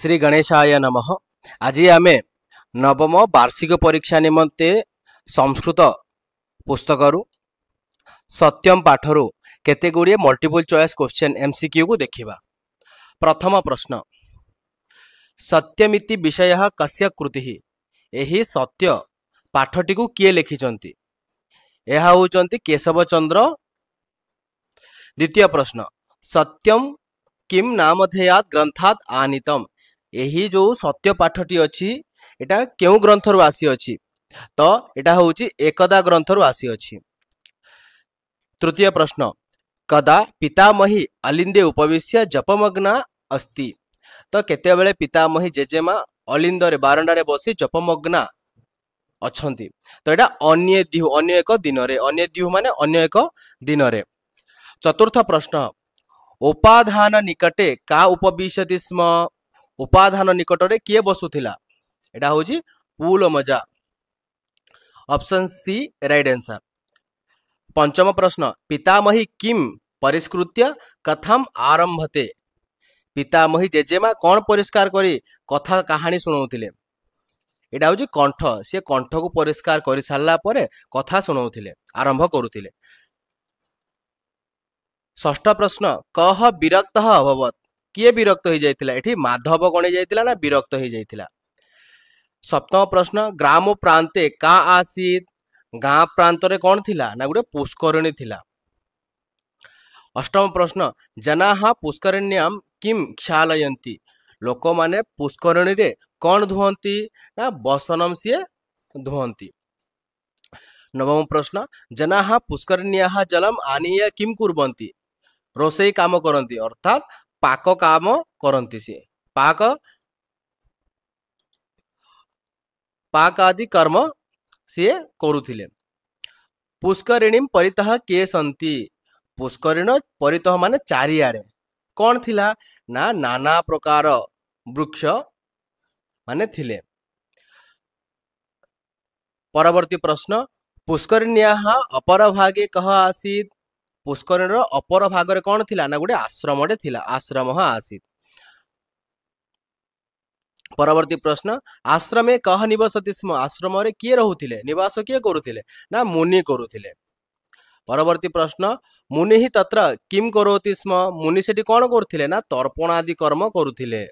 श्री गणेशाय नमः। आज आमे नवम वार्षिक परीक्षा निमंते संस्कृत पुस्तकरू सत्यम पाठरू केते गुड़िए मल्टीपल चॉइस क्वेश्चन एमसीक्यू को देखिबा। प्रथम प्रश्न, सत्यमिति विषयः कस्य कृतिः? एही सत्य पाठटी को किए लिखिचंती? यह होचंती केशव चंद्र। द्वितीय प्रश्न, सत्यम किम नामधेयात ग्रंथात आनीतम? यही जो सत्य पाठटी अच्छी एटा केउ ग्रंथरु आसी अच्छी? तो एटा होची एकदा ग्रंथरु आसी अच्छी। तृतीय प्रश्न, कदा पितामही अलिंदे उपविश्य जपमग्ना अस्ति? तो केते बेले पितामही जेजेमा अलिंदरे बारंडारे बसी जपमग्ना अछंती? तो एटा अन्य एक दिन रे, अन्य दिहु माने अन्य एक दिन रे। चतुर्थ प्रश्न, उपाधान निकटे का उपविशति स्म? उपाधान निकटरे किए बसुथिला? एटा होजी पूल मजा। Option C right answer. पंचम प्रश्न, पितामही किम परिष्कृत्य कथम आरंभते? पितामही जेजेमा कौन परिष्कार करी कथा कहानी सुनाउथिले? एटा होजी कंठ। से कंठ को परिष्कार करि सारला परे कथा सुनाउथिले, आरंभ करुथिले। षष्ठ प्रश्न, कह विरक्त अभवत? किए विरक्त हो जाइथिला? एठी माधव गणी जाइथिला ना विरक्त हो जाइथिला? सप्तम प्रश्न, ग्राम प्रांते का आसीत? गाँ प्रांत रे कौन थिला ना गुटे पुष्करिणी थिला। अष्टम प्रश्न, जनाः पुष्करिण्यां किम क्षालयन्ति? लोक माने पुष्करिणी रे कौन धुवंती ना बसनम सिए धुवंती। नवम प्रश्न, जनाः पुष्करिण्याः जलम आनीय किम कुर्वन्ति? रोषेई काम करती, अर्थात पाक काम करती। सी पाक आदि कर्म सी करुथिले। पुष्करिणी परितः किए सन्ति? पुष्करिणी परितः माने चारिआडे कौन थिला ना नाना प्रकार वृक्ष माने थिले। परवर्ती प्रश्न, पुष्करिण्याः अपर भागे कह आसीत? पुष्करिणी अपर भाग रे कौन थिला ना गुटे आश्रमटे थिला, आश्रम आसीत। परवर्ती प्रश्न, आश्रमे कह निवसति स्म? आश्रम रे किए रहुथिले, निवास किए करुथिले ना मुनि करुथिले। परवर्ती प्रश्न, मुनि ही तत्र किम करोति स्म? मुनि सेठी कौन करुथिले ना तर्पण आदि कर्म करुथिले।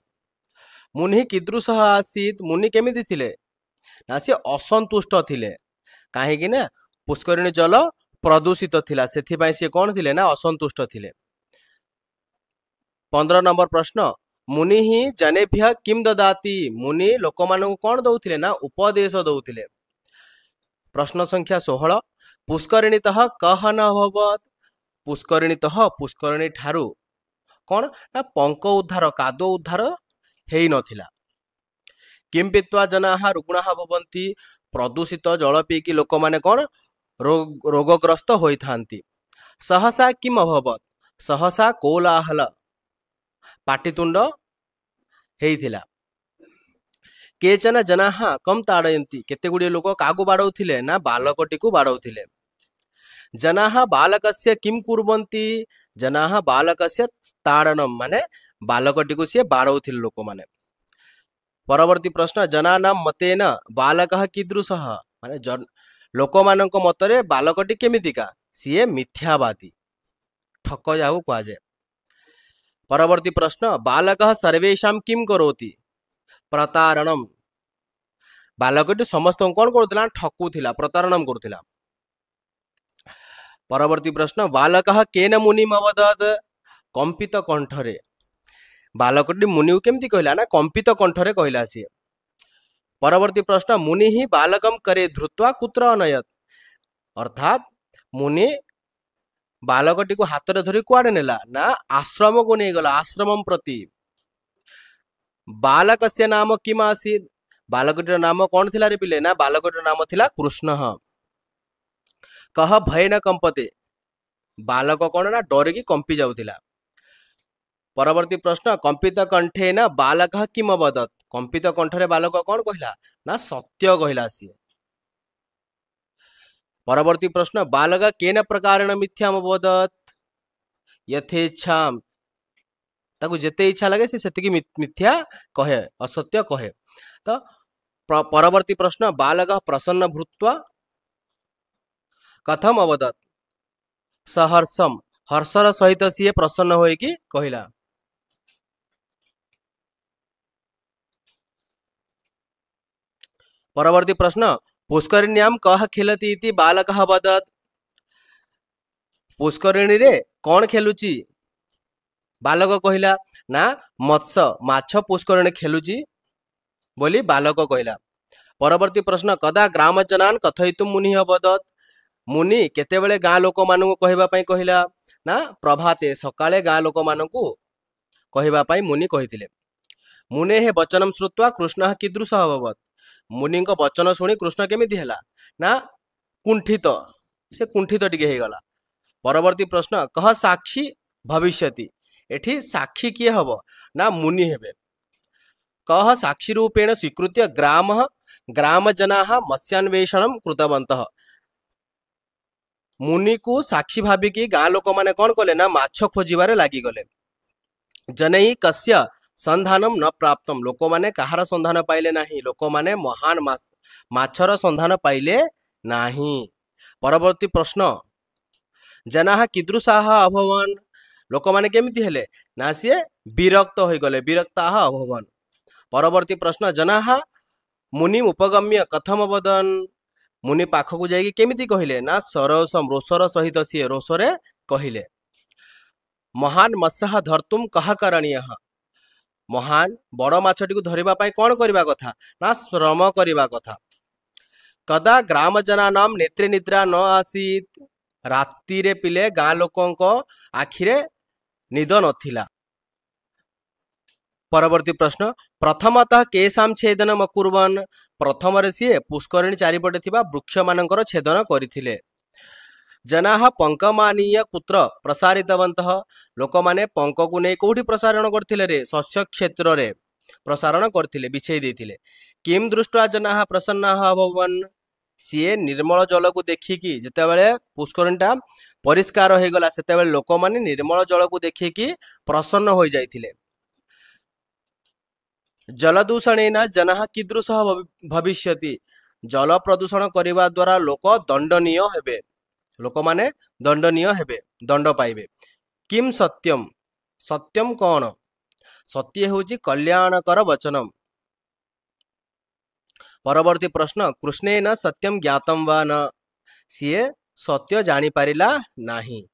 मुनि कीदृशः आसीत? मुनि केमिति थिले ना से असंतुष्ट थिले, काहेकि ना पुष्करिणी जल प्रदूषित थिला, सेथिपाई से कौन थिले ना असंतुष्ट थिले। 15 नंबर प्रश्न, मुनि ही जनेभ्य किम ददाति? मुनि लोक मानू कौन दउथिले ना उपदेश दउथिले। प्रश्न संख्या 16, पुष्करिणीतः कह न अभवत? पुष्करिणीतः पुष्करिणी ठारू कौन ना पंक उद्धार, कादो उद्धार हेई नथिला। किम पित्वा जनाः रुग्णाः भवन्ति? प्रदूषित जल पीकी लोक माने कौन रोगग्रस्त होइथांती। सहसा किम अभवत? सहसा कोलाहल, पाटितुंड हेइथिला। केचन जनाः कम ताड़यन्ति? केते गुड़िए लोक कागु बाड़ौथिले ना बालकटी को बाड़ौथिले। जनाः बालकस्य किम कुर्वन्ति? जनाः बालकस्य ताड़नम माने बालकटी को से बाड़ौथिले लोक माने। परवर्ती प्रश्न, जनानां मतेन बालकः कीदृशः? माने लोक मानक मतरे बालकटी केमितिका? सीए मिथ्यावादी, ठक जाऊ कहा जाए। परवर्ती प्रश्न, बालकः सर्वेषां किम करोति? प्रतारणम। बालकटी समस्त कौन करुथिला? ठकुथिला, प्रतारणम करुथिला। परवर्ती प्रश्न, बालकः केन मुनिम अवदत? कंपित कंठरे। बालकटी मुनि केमती कहला ना कंपित कंठरे कहला सी। परवर्ती प्रश्न, मुनि ही बालकम करे धृत्वा कुत्र अनयत? अर्थात मुनि बालकटी को हाथ रे धरी कुआडे नेला ना आश्रम को नहीं गला, आश्रमम प्रति। बालकस्य नाम किम आसीत? बालकटीर नाम कौन थिला रे पिले ना बालकटीर नाम थिला कृष्णः। कह भय न कंपते? बालक कौन ना डर की कंपी जाउथिला। परवर्ती प्रश्न, कंपित कंठे ना बालकः किम अवदत? कंपित कंठरे बालक कौन कहला ना सत्य कहला सी। परवर्ती प्रश्न, बालक केन प्रकारेण मिथ्याम अवदत? यथेच्छाम। ताकू जेते इच्छा लगे से सेतिकी मिथ्या कहे असत्य कहे। तो परवर्ती प्रश्न बालक प्रसन्न भूत्वा कथम अवदत् सहर्षम हर्षर सहित सीए प्रसन्न होइकी कहिला। परवर्ती प्रश्न पुष्करिण्यां कः खेलति इति बालकः अवदत् पुष्करिणी रे कौन खेलुची बालक कहिला ना मत्स्य माछ पुष्करिणी खेलुची बोली बालक कहिला। परवर्ती प्रश्न कदा ग्रामजनान् कथयितुं मुनि अवदत् मुनि केतेबेले गाँ लोक मानू कहवा कहिला ना प्रभाते सकाळे गाँ लोक मानू कहवा मुनि कहिथिले। मुने हे वचनम श्रुत्वा कृष्ण कीदृश अभवत् मुनि वचन शुणी कृष्ण केमिति हैला ना कुंठित से कुंठित टिके हेगला। परवर्ती प्रश्न कह साक्षी भविष्यति एठी साक्षी किए हब ना मुनि हेबे। कह साक्षी रूपेण स्वीकृत्य ग्राम जना मत्स्यान्वेषण कृतवन्तः मुनि को साक्षी भाविकी गाँ लोक माने कौन कले ना माछ खोजिबारे लागी गले। जनई कस्य संधानम न प्राप्तम लोक माने कहार संधान पाइले नाही लोक माने महान माछर संधान पाइले नाही। परवर्ती प्रश्न जना कीदृशाः अभवन् लोक माने केमिति हेले ना सी विरक्त हो गले विरक्ता अभवन्। परवर्ती प्रश्न जना मुनि उपगम्य कथम अवदन् मुनि पाखक जाइए केमिति कहिले ना सरसम रोषर सहित सी रोषरे कहिले। महान मत्स्य धर्तुम कह करणीय महान बड़ माछटी को धरिबा पाई कौन करबा कथा ना श्रम करबा कथा। कदा ग्राम जना नाम नेत्रे निद्रा न आसीत राति रे पिले गाँ लोकों आखिरे निद नथिला। परवर्ती प्रश्न प्रथमतः केशाम छेदन अकुर्वन् प्रथम सी पुष्करिणी चारिपटे थिबा वृक्ष मानकर छेदन करथिले। जना पंकमानीय कुत्र प्रसारितवन्तः लोक माने पंक को नहीं कौटी प्रसारण करथिले रे शस्य क्षेत्र रे प्रसारण करथिले बिछेई देथिले। किम दृष्ट्वा जना प्रसन्नाः अभवन् सीए निर्मल जल को देखिकी जेतेबेले पुष्करिणीटा परिष्कार हो गला सेतेबेले लोक माने निर्मल जल को देखिकी प्रसन्न हो जाइथिले। जल दूषणेन जनः कीदृशः भविष्यति जल प्रदूषण करने द्वारा लोक दंडनीय हेबे लोक माने दंडनीय हेबे दंड पाइबे। किम सत्यम सत्यम कौन सत्य होची कल्याणकर वचनम। परवर्ती प्रश्न कृष्णेन सत्यम ज्ञातम वा न सीए सत्य जानी पारिला नाही।